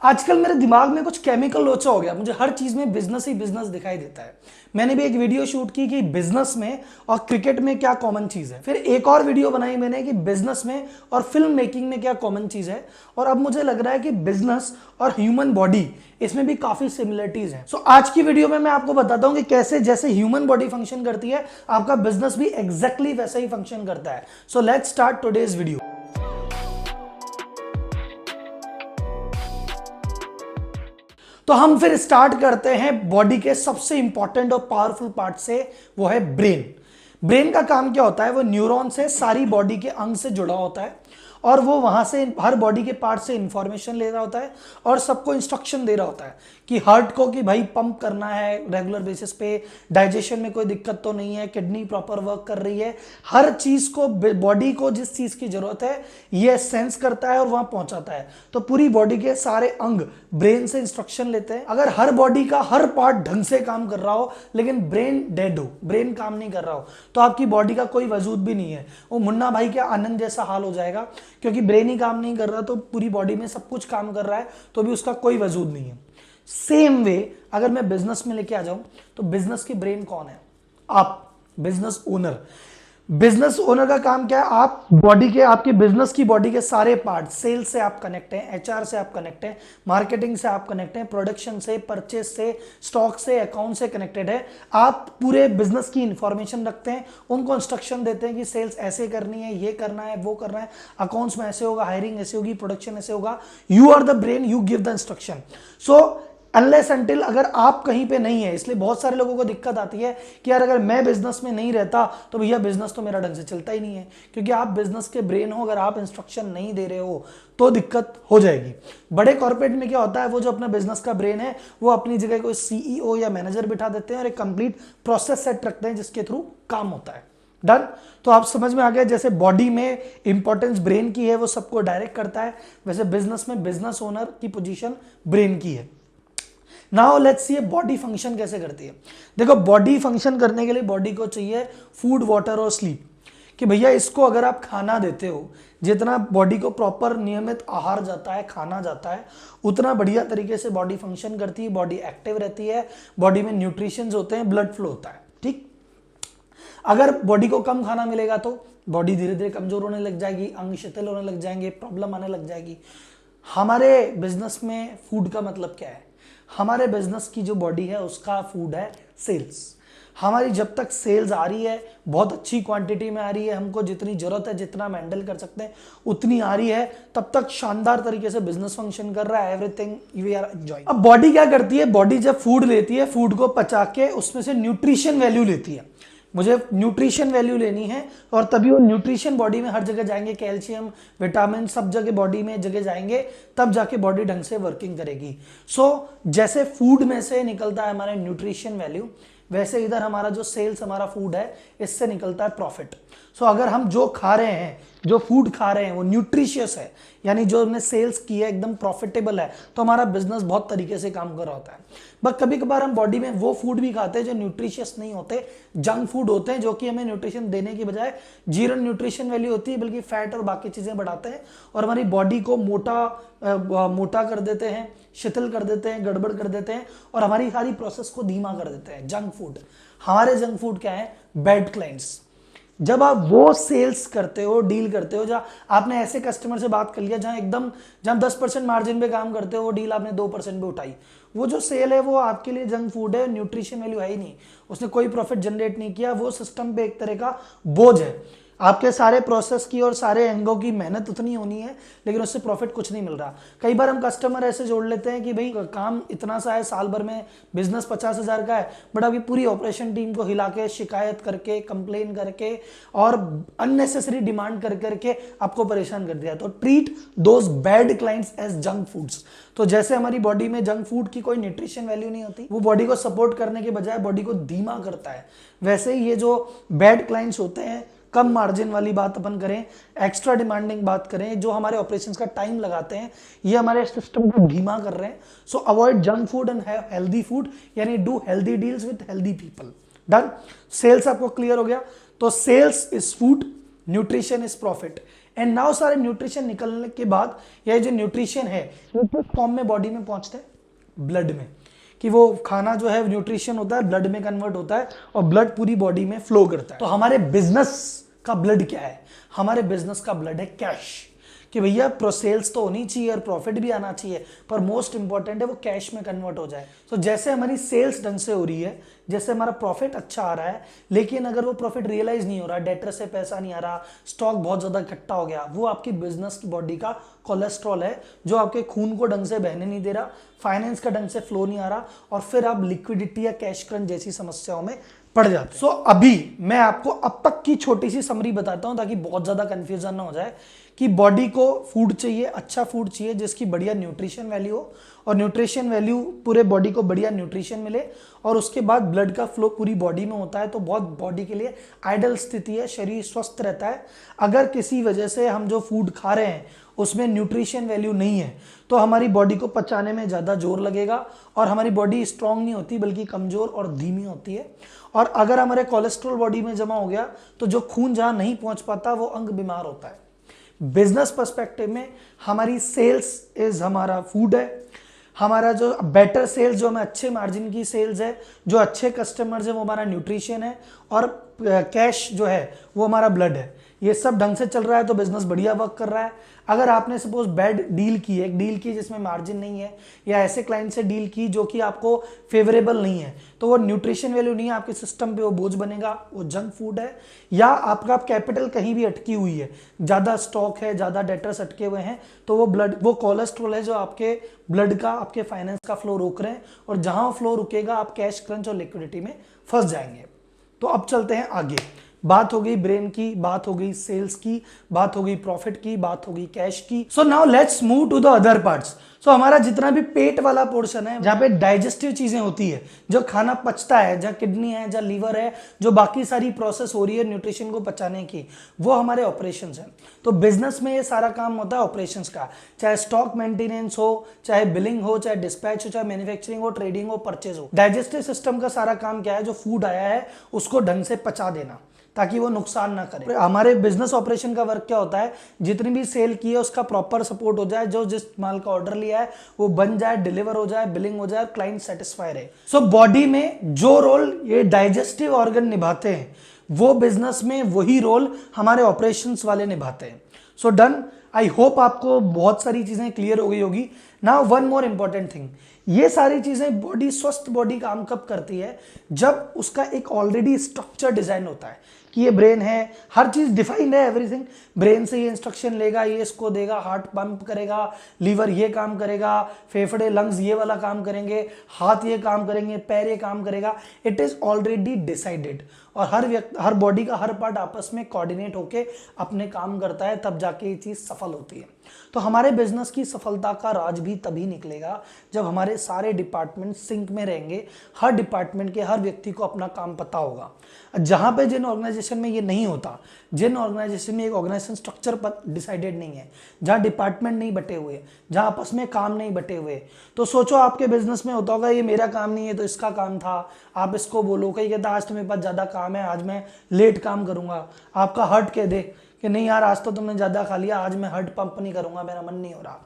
आजकल मेरे दिमाग में कुछ केमिकल लोचा हो गया, मुझे हर चीज में बिजनेस ही बिजनेस दिखाई देता है। मैंने भी एक वीडियो शूट की कि बिजनेस में और क्रिकेट में क्या कॉमन चीज है, फिर एक और वीडियो बनाई मैंने कि बिजनेस में और फिल्म मेकिंग में क्या कॉमन चीज है, और अब मुझे लग रहा है कि बिजनेस और ह्यूमन बॉडी इसमें भी काफी सिमिलरिटीज हैं। सो आज की वीडियो में मैं आपको बताता हूं कि कैसे जैसे ह्यूमन बॉडी फंक्शन करती है आपका बिजनेस भी एग्जैक्टली वैसा ही फंक्शन करता है। So let's start today's video. तो हम फिर स्टार्ट करते हैं बॉडी के सबसे इंपॉर्टेंट और पावरफुल पार्ट से, वो है ब्रेन। ब्रेन का काम क्या होता है? वो न्यूरॉन से सारी बॉडी के अंग से जुड़ा होता है और वो वहां से हर बॉडी के पार्ट से इंफॉर्मेशन ले रहा होता है और सबको इंस्ट्रक्शन दे रहा होता है कि हार्ट को कि भाई पंप करना है रेगुलर बेसिस पे, डाइजेशन में कोई दिक्कत तो नहीं है, किडनी प्रॉपर वर्क कर रही है, हर चीज को बॉडी को जिस चीज की जरूरत है ये सेंस करता है और वहां पहुंचाता है। तो पूरी बॉडी के सारे अंग ब्रेन से इंस्ट्रक्शन लेते हैं। अगर हर बॉडी का हर पार्ट ढंग से काम कर रहा हो लेकिन ब्रेन डेड हो, ब्रेन काम नहीं कर रहा हो, तो आपकी बॉडी का कोई वजूद भी नहीं है। वो मुन्ना भाई के आनंद जैसा हाल हो जाएगा, क्योंकि ब्रेन ही काम नहीं कर रहा तो पूरी बॉडी में सब कुछ काम कर रहा है तो भी उसका कोई वजूद नहीं है। सेम वे अगर मैं बिजनेस में लेके आ जाऊं तो बिजनेस की ब्रेन कौन है? आप, बिजनेस ओनर। बिजनेस ओनर का काम क्या है? आप बॉडी के, आपके बिजनेस की बॉडी के सारे पार्ट, सेल्स से आप कनेक्ट हैं, एचआर से आप कनेक्ट हैं, मार्केटिंग से आप कनेक्ट हैं, प्रोडक्शन से, परचेज से, स्टॉक से, अकाउंट से कनेक्टेड है। आप पूरे बिजनेस की इंफॉर्मेशन रखते हैं, उनको इंस्ट्रक्शन देते हैं कि सेल्स ऐसे करनी है, ये करना है, वो करना है, अकाउंट्स में ऐसे होगा, हायरिंग ऐसे होगी, प्रोडक्शन ऐसे होगा। You are the brain, you give the instruction. So unless until अगर आप कहीं पे नहीं है, इसलिए बहुत सारे लोगों को दिक्कत आती है कि यार अगर मैं बिजनेस में नहीं रहता तो भैया बिजनेस तो मेरा ढंग से चलता ही नहीं है, क्योंकि आप बिजनेस के ब्रेन हो, अगर आप इंस्ट्रक्शन नहीं दे रहे हो तो दिक्कत हो जाएगी। बड़े कॉर्पोरेट में क्या होता है, वो जो अपना बिजनेस का ब्रेन है वो अपनी जगह कोई सीईओ या मैनेजर बिठा देते हैं और एक कंप्लीट प्रोसेस सेट रखते हैं जिसके थ्रू काम होता है। डन। तो आप समझ में आ गया, जैसे बॉडी में इंपॉर्टेंस ब्रेन की है, वो सबको डायरेक्ट करता है, वैसे बिजनेस में बिजनेस ओनर की पोजीशन ब्रेन की है। Now let's see body function कैसे करती है। देखो, बॉडी फंक्शन करने के लिए बॉडी को चाहिए फूड, वाटर और स्लीप। कि भैया इसको अगर आप खाना देते हो, जितना बॉडी को प्रॉपर नियमित आहार जाता है, खाना जाता है, उतना बढ़िया तरीके से बॉडी फंक्शन करती है, बॉडी एक्टिव रहती है, बॉडी में न्यूट्रिशंस होते हैं, ब्लड फ्लो होता है। ठीक। अगर बॉडी को कम खाना मिलेगा तो बॉडी धीरे धीरे कमजोर होने लग जाएगी, अंग शिथिल होने लग जाएंगे, प्रॉब्लम आने लग जाएगी। हमारे बिजनेस में फूड का मतलब क्या है? हमारे बिजनेस की जो बॉडी है उसका फूड है सेल्स। हमारी जब तक सेल्स आ रही है, बहुत अच्छी क्वांटिटी में आ रही है, हमको जितनी जरूरत है, जितना हम हैंडल कर सकते हैं उतनी आ रही है, तब तक शानदार तरीके से बिजनेस फंक्शन कर रहा है, एवरीथिंग वी आर एंजॉयिंग। अब बॉडी क्या करती है? बॉडी जब फूड लेती है, फूड को पचा के उसमें से न्यूट्रिशन वैल्यू लेती है। मुझे न्यूट्रिशन वैल्यू लेनी है और तभी वो न्यूट्रिशन बॉडी में हर जगह जाएंगे, कैल्शियम, विटामिन सब जगह बॉडी में जगह जाएंगे, तब जाके बॉडी ढंग से वर्किंग करेगी। सो जैसे फूड में से निकलता है हमारा न्यूट्रिशन वैल्यू, वैसे इधर हमारा जो सेल्स, हमारा फूड है, इससे निकलता है प्रॉफिट। सो अगर हम जो खा रहे हैं, जो फूड खा रहे हैं वो न्यूट्रिशियस है, यानी जो हमने सेल्स की है एकदम प्रॉफिटेबल है, तो हमारा बिजनेस बहुत तरीके से काम कर रहा होता है। बट कभी कभार हम बॉडी में वो फूड भी खाते हैं जो न्यूट्रिशियस नहीं होते, जंक फूड होते हैं, जो कि हमें न्यूट्रिशन देने की बजाय जीरो न्यूट्रिशन वैल्यू होती है, बल्कि फैट और बाकी चीजें बढ़ाते हैं और हमारी बॉडी को मोटा कर देते हैं, शिथिल कर देते हैं, गड़बड़ कर देते हैं और हमारी सारी प्रोसेस को धीमा कर देते हैं। जंक फूड, हमारे जंक फूड क्या है? Bad clients. जब आप वो सेल्स करते हो, डील करते हो, जहां आपने ऐसे कस्टमर से बात कर लिया जहां 10% मार्जिन पे काम करते हो, वो डील आपने 2% पे उठाई, वो जो सेल है वो आपके लिए जंक फूड है, न्यूट्रिशन वैल्यू है ही नहीं, उसने कोई प्रॉफिट जनरेट नहीं किया, वो सिस्टम पे एक तरह का बोझ है। आपके सारे प्रोसेस की और सारे एंगों की मेहनत उतनी होनी है लेकिन उससे प्रॉफिट कुछ नहीं मिल रहा। कई बार हम कस्टमर ऐसे जोड़ लेते हैं कि भाई काम इतना सा है, साल भर में बिजनेस 50,000 का है, बट अभी पूरी ऑपरेशन टीम को हिला के, शिकायत करके, कंप्लेन करके और अननेसेसरी डिमांड कर करके आपको परेशान कर दिया। तो treat those bad clients as junk foods. तो जैसे हमारी बॉडी में जंक फूड की कोई न्यूट्रिशन वैल्यू नहीं होती, वो बॉडी को सपोर्ट करने के बजाय बॉडी को धीमा करता है, वैसे ही ये जो बैड क्लाइंट्स होते हैं, कम मार्जिन वाली बात अपन करें, एक्स्ट्रा डिमांडिंग बात करें, जो हमारे ऑपरेशंस का टाइम लगाते हैं, ये हमारे सिस्टम को धीमा कर रहे हैं। So avoid junk food and have healthy food, यानी do healthy deals with healthy people. Done. Sales आपको क्लियर हो गया? तो sales is food, nutrition is profit, and now सारे न्यूट्रिशन निकलने के बाद यह जो न्यूट्रिशन है वो किस फॉर्म में बॉडी में पहुंचते हैं, ब्लड में, कि वो खाना जो है न्यूट्रिशन होता है ब्लड में कन्वर्ट होता है और ब्लड पूरी बॉडी में फ्लो करता है। तो हमारे बिजनेस का ब्लड क्या है, हमारे बिजनेस का ब्लड है कैश, कि भैया सेल्स तो होनी चाहिए और प्रॉफिट भी आना चाहिए, पर मोस्ट इंपॉर्टेंट है वो कैश में कन्वर्ट हो जाए। तो जैसे हमारी सेल्स ढंग से हो रही है, जैसे हमारा प्रॉफिट अच्छा आ रहा है, लेकिन अगर वो प्रॉफिट रियलाइज नहीं हो रहा, डेटर से पैसा नहीं आ रहा, स्टॉक बहुत ज्यादा इकट्ठा हो गया, वो आपकी बिजनेस की बॉडी का कोलेस्ट्रॉल है जो आपके खून को ढंग से बहने नहीं दे रहा, फाइनेंस का ढंग से फ्लो नहीं आ रहा, और फिर आप लिक्विडिटी या कैश क्रंच जैसी समस्याओं में पड़ जाते हैं। सो अभी मैं आपको अब तक की छोटी सी समरी बताता हूं ताकि बहुत ज्यादा कंफ्यूजन ना हो जाए, कि बॉडी को फूड चाहिए, अच्छा फूड चाहिए जिसकी बढ़िया न्यूट्रिशन वैल्यू हो, और न्यूट्रिशन वैल्यू पूरे बॉडी को बढ़िया न्यूट्रिशन मिले, और उसके बाद ब्लड का फ्लो पूरी बॉडी में होता है, तो बहुत बॉडी के लिए आइडल स्थिति है, शरीर स्वस्थ रहता है। अगर किसी वजह से हम जो फूड खा रहे हैं उसमें न्यूट्रिशन वैल्यू नहीं है तो हमारी बॉडी को पचाने में ज़्यादा जोर लगेगा और हमारी बॉडी स्ट्रांग नहीं होती बल्कि कमज़ोर और धीमी होती है। और अगर हमारे कोलेस्ट्रॉल बॉडी में जमा हो गया तो जो खून जहाँ नहीं पहुँच पाता वो अंग बीमार होता है। बिजनेस पर्सपेक्टिव में हमारी सेल्स इज हमारा फूड है, हमारा जो बेटर सेल्स, जो हमें अच्छे मार्जिन की सेल्स है, जो अच्छे कस्टमर्स है वो हमारा न्यूट्रिशन है, और कैश जो है वो हमारा ब्लड है। ये सब ढंग से चल रहा है तो बिजनेस बढ़िया वर्क कर रहा है। अगर आपने सपोज बैड डील की है, एक डील की जिसमें मार्जिन नहीं है, या ऐसे क्लाइंट से डील की जो कि आपको फेवरेबल नहीं है, तो वो न्यूट्रिशन वैल्यू नहीं है, आपके सिस्टम पे वो बोझ बनेगा, वो जंक फूड है, या आपका कैपिटल कहीं भी अटकी हुई है, ज़्यादा स्टॉक है, ज़्यादा डेटर्स अटके हुए हैं, तो वो ब्लड, वो कोलेस्ट्रॉल है जो आपके ब्लड का, आपके फाइनेंस का फ्लो रोक रहे हैं, और जहां फ्लो रुकेगा आप कैश क्रंच और लिक्विडिटी में फंस जाएंगे। तो अब चलते हैं आगे। बात हो गई ब्रेन की, बात हो गई सेल्स की, बात हो गई प्रॉफिट की, बात हो गई कैश की। So now let's move to the other parts. So हमारा जितना भी पेट वाला पोर्शन है, जहाँ पे डाइजेस्टिव चीजें होती है, जो खाना पचता है, जहाँ किडनी है, जहाँ लीवर है, जो बाकी सारी प्रोसेस हो रही है न्यूट्रिशन को पचाने की, वो हमारे ऑपरेशंस हैं। तो बिजनेस में ये सारा काम होता है ऑपरेशंस का, चाहे स्टॉक मेंटेनेंस हो, चाहे बिलिंग हो, चाहे डिस्पैच हो, चाहे मैन्युफैक्चरिंग हो, ट्रेडिंग हो, परचेज हो। डाइजेस्टिव सिस्टम का सारा काम क्या है, जो फूड आया है उसको ढंग से पचा देना ताकि वो नुकसान ना करे। हमारे बिजनेस ऑपरेशन का वर्क क्या होता है, जितनी भी सेल की है उसका प्रॉपर सपोर्ट हो जाए, जो जिस माल का ऑर्डर लिया है वो बन जाए, डिलीवर हो जाए, बिलिंग हो जाए, क्लाइंट सेटिस्फाई रहे। सो बॉडी में जो रोल ये डाइजेस्टिव ऑर्गन निभाते हैं वो बिजनेस में वही रोल हमारे ऑपरेशंस वाले निभाते हैं। सो डन, आई होप आपको बहुत सारी चीजें क्लियर हो गई होगी। Now one more important thing, ये सारी चीजें बॉडी, स्वस्थ बॉडी काम कब करती है, जब उसका एक ऑलरेडी स्ट्रक्चर डिजाइन होता है कि ये ब्रेन है, हर चीज डिफाइंड है, एवरीथिंग ब्रेन से ये इंस्ट्रक्शन लेगा, ये इसको देगा, हार्ट पंप करेगा, लीवर ये काम करेगा, फेफड़े लंग्स ये वाला काम करेंगे, हाथ ये काम करेंगे, पैर ये काम करेगा। इट इज ऑलरेडी डिसाइडेड, और हर बॉडी का हर पार्ट आपस में कोऑर्डिनेट होके अपने काम करता है, तब जाके ये चीज सफल होती है। तो हमारे बिजनेस की सफलता का राज भी तभी निकलेगा जब हमारे सारे डिपार्टमेंट सिंक में रहेंगे, हर डिपार्टमेंट के हर व्यक्ति को अपना काम पता होगा। जहां पे जिन ऑर्गेनाइजेशन में ये नहीं होता, जिन ऑर्गेनाइजेशन में एक ऑर्गेनाइजेशन स्ट्रक्चर पर डिसाइडेड नहीं है, जहां डिपार्टमेंट नहीं बटे हुए, जहां आपस में काम नहीं बटे हुए, तो सोचो आपके बिजनेस में होता होगा ये मेरा काम नहीं है तो इसका काम था, आप इसको बोलो, कहीं कहता आज तो मेरे पास ज्यादा काम है, आज मैं लेट काम करूंगा, आपका हार्ट कह दे कि नहीं यार आज तो तुमने ज्यादा खा लिया, आज मैं हार्ट पंप नहीं करूंगा, मेरा मन नहीं हो रहा,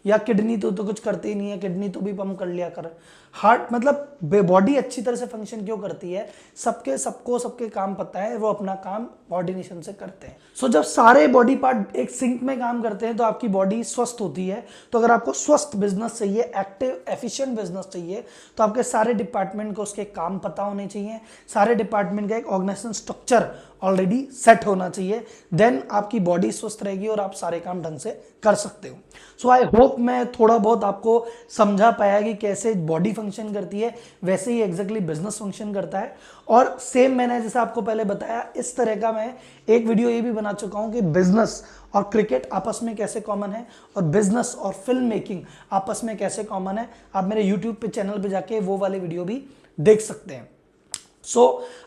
या किडनी तो कुछ करती ही नहीं है, किडनी तो भी पंप कर लिया कर। हार्ट मतलब बॉडी अच्छी तरह से फंक्शन क्यों करती है, सबके काम पता है, वो अपना काम कोऑर्डिनेशन से करते हैं। सो जब सारे बॉडी पार्ट एक सिंक में काम करते हैं तो आपकी बॉडी स्वस्थ होती है। तो अगर आपको स्वस्थ बिजनेस चाहिए, एक्टिव एफिशिएंट बिजनेस चाहिए, तो आपके सारे डिपार्टमेंट को उसके काम पता होने चाहिए, सारे डिपार्टमेंट का एक ऑर्गेनाइजेशन स्ट्रक्चर ऑलरेडी सेट होना चाहिए, देन आपकी बॉडी स्वस्थ रहेगी और आप सारे काम ढंग से कर सकते हो। सो आई होप मैं थोड़ा बहुत आपको समझा पाया कि कैसे बॉडी फंक्शन करती है, वैसे ही एग्जैक्टली बिजनेस फंक्शन करता है। और सेम मैंने जैसे आपको पहले बताया, इस तरह का मैं एक वीडियो ये भी बना चुका हूं कि बिजनेस और क्रिकेट आपस में कैसे कॉमन है, और बिजनेस और फिल्म मेकिंग आपस में कैसे कॉमन है। आप मेरे यूट्यूब पे चैनल पे जाके वो वाले वीडियो भी देख सकते हैं।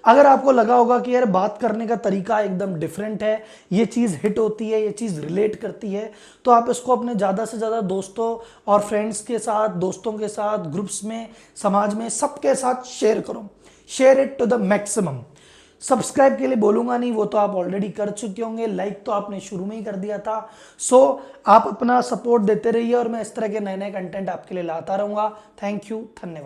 अगर आपको लगा होगा कि यार बात करने का तरीका एकदम डिफरेंट है, ये चीज़ हिट होती है, ये चीज़ रिलेट करती है, तो आप इसको अपने ज़्यादा से ज़्यादा दोस्तों और फ्रेंड्स के साथ, दोस्तों के साथ, ग्रुप्स में, समाज में, सबके साथ शेयर करो। Share it to the maximum. Subscribe के लिए बोलूंगा नहीं, वो तो आप ऑलरेडी कर चुके होंगे, लाइक तो आपने शुरू में ही कर दिया था। सो आप अपना सपोर्ट देते रहिए और मैं इस तरह के नए नए कंटेंट आपके लिए लाता रहूंगा। थैंक यू, धन्यवाद।